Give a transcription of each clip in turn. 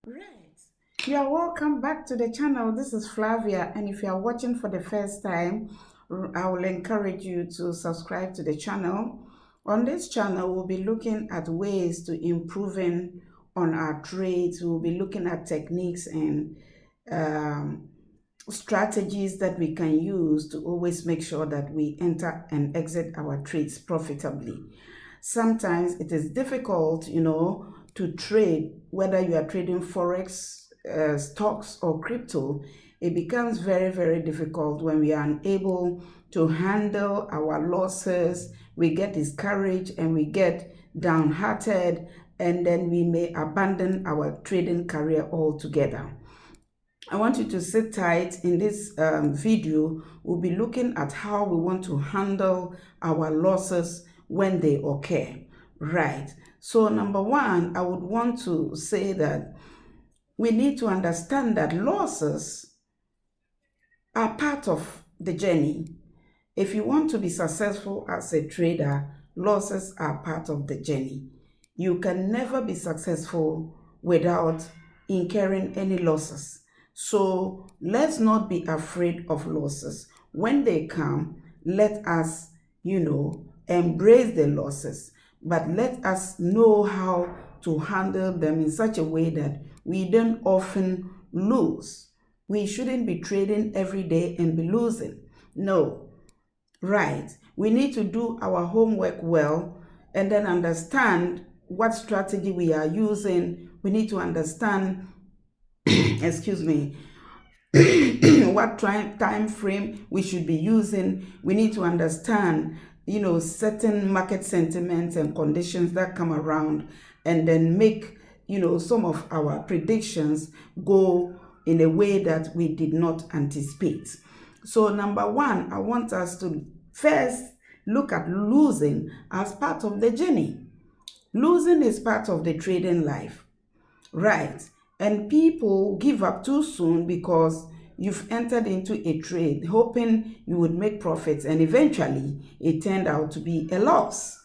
Right. You are welcome back to the channel. This is Flavia, and if you are watching for the first time, I will encourage you to subscribe to the channel. On this channel, we'll be looking at ways to improving on our trades. We'll be looking at techniques and um, strategies that we can use to always make sure that we enter and exit our trades profitably. Sometimes it is difficult, to trade, whether you are trading forex, stocks, or crypto. It becomes very, very difficult when we are unable to handle our losses. We get discouraged and we get downhearted, and then we may abandon our trading career altogether. I want you to sit tight. In this video. We'll be looking at how we want to handle our losses when they occur. Right. So number one, I would want to say that we need to understand that losses are part of the journey. If you want to be successful as a trader, losses are part of the journey. You can never be successful without incurring any losses. So let's not be afraid of losses. When they come, let us, embrace the losses, but let us know how to handle them in such a way that we don't often lose. We shouldn't be trading every day and be losing. No. Right. We need to do our homework well and then understand what strategy we are using. We need to understand, excuse me, what time frame we should be using. We need to understand, certain market sentiments and conditions that come around, and then make, some of our predictions go in a way that we did not anticipate. So number one, I want us to first look at losing as part of the journey. Losing is part of the trading life, right? And people give up too soon because you've entered into a trade hoping you would make profits, and eventually it turned out to be a loss.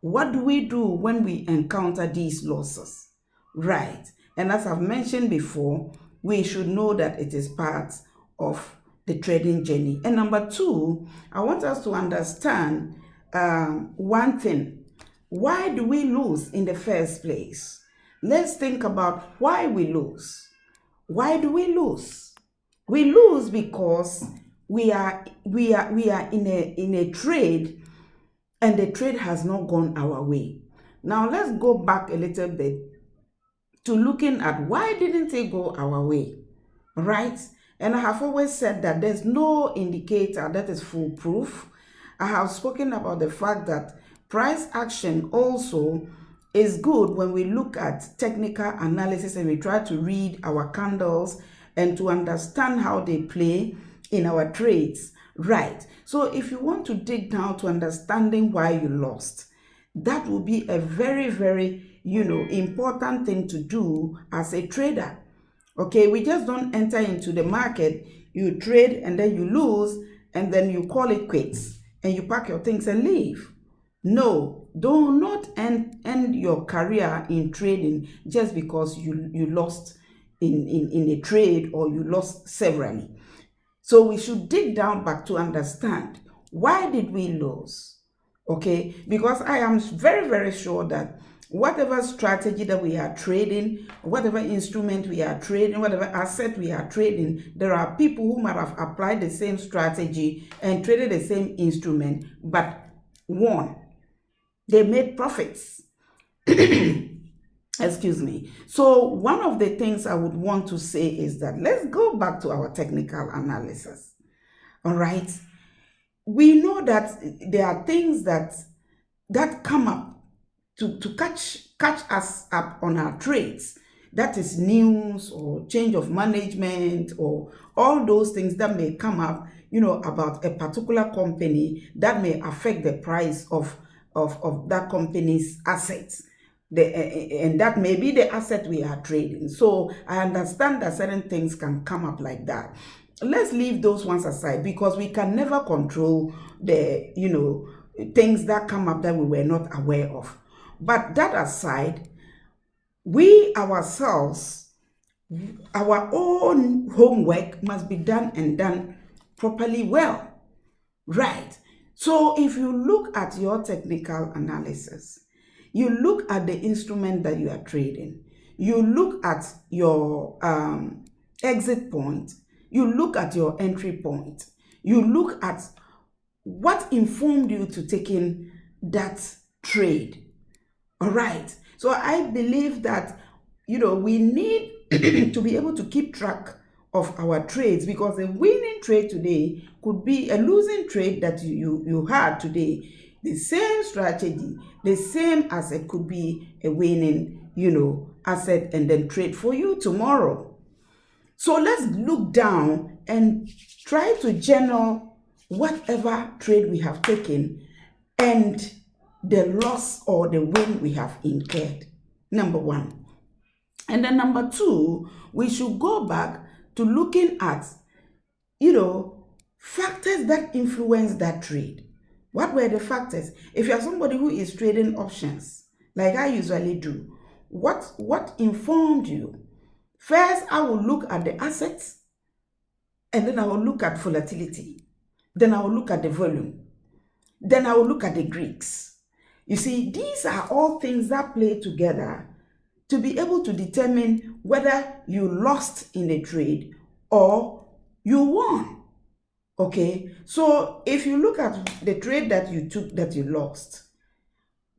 What do we do when we encounter these losses? Right. And as I've mentioned before, we should know that it is part of the trading journey. And number two, I want us to understand one thing. Why do we lose in the first place? Let's think about why we lose. Why do we lose? We lose because we are in a trade, and the trade has not gone our way. Now let's go back a little bit to looking at why didn't it go our way, right? And I have always said that there's no indicator that is foolproof. I have spoken about the fact that price action also is good when we look at technical analysis and we try to read our candles and to understand how they play in our trades. Right. So if you want to dig down to understanding why you lost, that will be a very, very, important thing to do as a trader. Okay, we just don't enter into the market, you trade and then you lose, and then you call it quits and you pack your things and leave. No, do not end your career in trading just because you lost in a trade or you lost severally. So we should dig down back to understand, why did we lose? Okay, because I am very, very sure that whatever strategy that we are trading, whatever instrument we are trading, whatever asset we are trading, there are people who might have applied the same strategy and traded the same instrument, but won. They made profits. Excuse me. So one of the things I would want to say is that let's go back to our technical analysis. All right. We know that there are things that come up to catch us up on our trades. That is news or change of management or all those things that may come up, about a particular company that may affect the price of that company's assets. And that may be the asset we are trading. So I understand that certain things can come up like that. Let's leave those ones aside because we can never control the, things that come up that we were not aware of. But that aside, we ourselves our own homework must be done and done properly well. Right. So if you look at your technical analysis, you look at the instrument that you are trading, you look at your exit point, you look at your entry point, you look at what informed you to taking that trade. All right. So I believe that, we need to be able to keep track of our trades, because a winning trade today could be a losing trade that you had today. The same strategy, the same asset could be a winning, asset and then trade for you tomorrow. So let's look down and try to journal whatever trade we have taken and the loss or the win we have incurred. Number one. And then number two, we should go back to looking at, factors that influence that trade. What were the factors? If you are somebody who is trading options, like I usually do, what informed you? First, I will look at the assets, and then I will look at volatility. Then I will look at the volume. Then I will look at the Greeks. You see, these are all things that play together to be able to determine whether you lost in a trade or you won. Okay, so if you look at the trade that you took that you lost,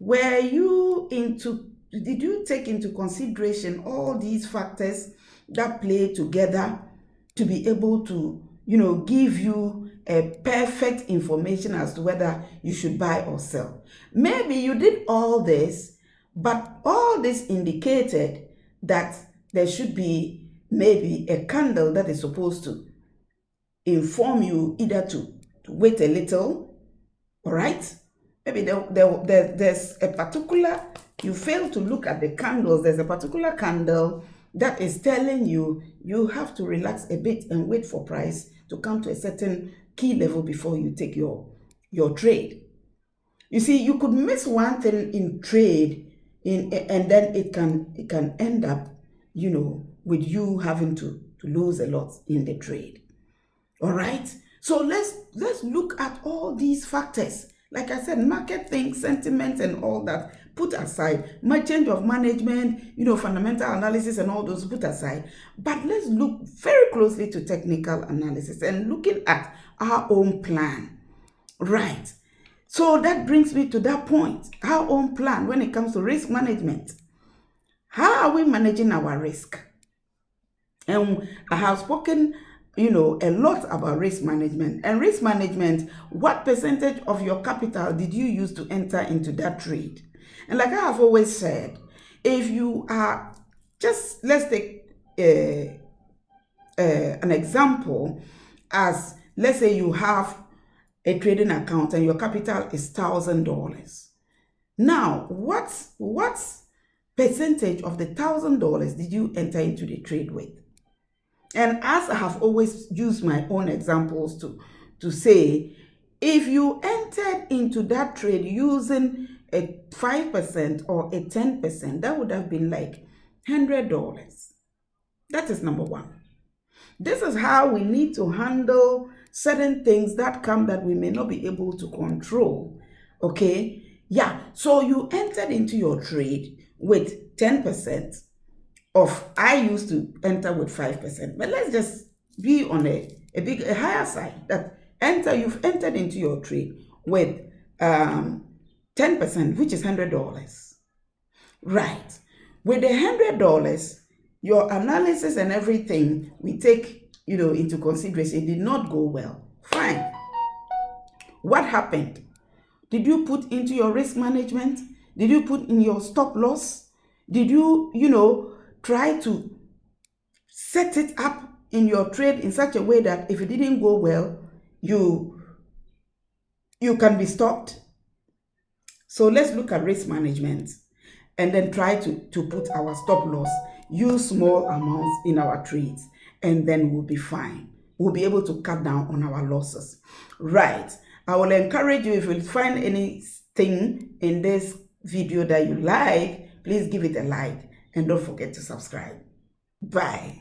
did you take into consideration all these factors that play together to be able to, give you a perfect information as to whether you should buy or sell? Maybe you did all this, but all this indicated that there should be maybe a candle that is supposed to inform you either to wait a little, all right? Maybe there's a particular, you fail to look at the candles, there's a particular candle that is telling you have to relax a bit and wait for price to come to a certain key level before you take your trade. You see, you could miss one thing in trade and then it can end up, with you having to lose a lot in the trade. All right. So let's look at all these factors. Like I said, market things, sentiment and all that put aside. My change of management, fundamental analysis and all those put aside. But let's look very closely to technical analysis and looking at our own plan. Right. So that brings me to that point. Our own plan when it comes to risk management. How are we managing our risk? And I have spoken a lot about risk management. And risk management, what percentage of your capital did you use to enter into that trade? And like I have always said, if you are let's take an example as, let's say you have a trading account and your capital is $1,000. Now, what percentage of the $1,000 did you enter into the trade with? And as I have always used my own examples to say, if you entered into that trade using a 5% or a 10%, that would have been like $100. That is number one. This is how we need to handle certain things that come that we may not be able to control. Okay? Yeah, so you entered into your trade with 10%. I used to enter with 5%, but let's just be on a higher side that you've entered into your trade with 10%, which is $100. Right. With the $100, your analysis and everything we take, into consideration, it did not go well. Fine. What happened? Did you put into your risk management? Did you put in your stop loss? Did you, try to set it up in your trade in such a way that if it didn't go well, you can be stopped? So let's look at risk management and then try to put our stop loss, use small amounts in our trades, and then we'll be fine. We'll be able to cut down on our losses. Right. I will encourage you, if you find anything in this video that you like, please give it a like and don't forget to subscribe. Bye.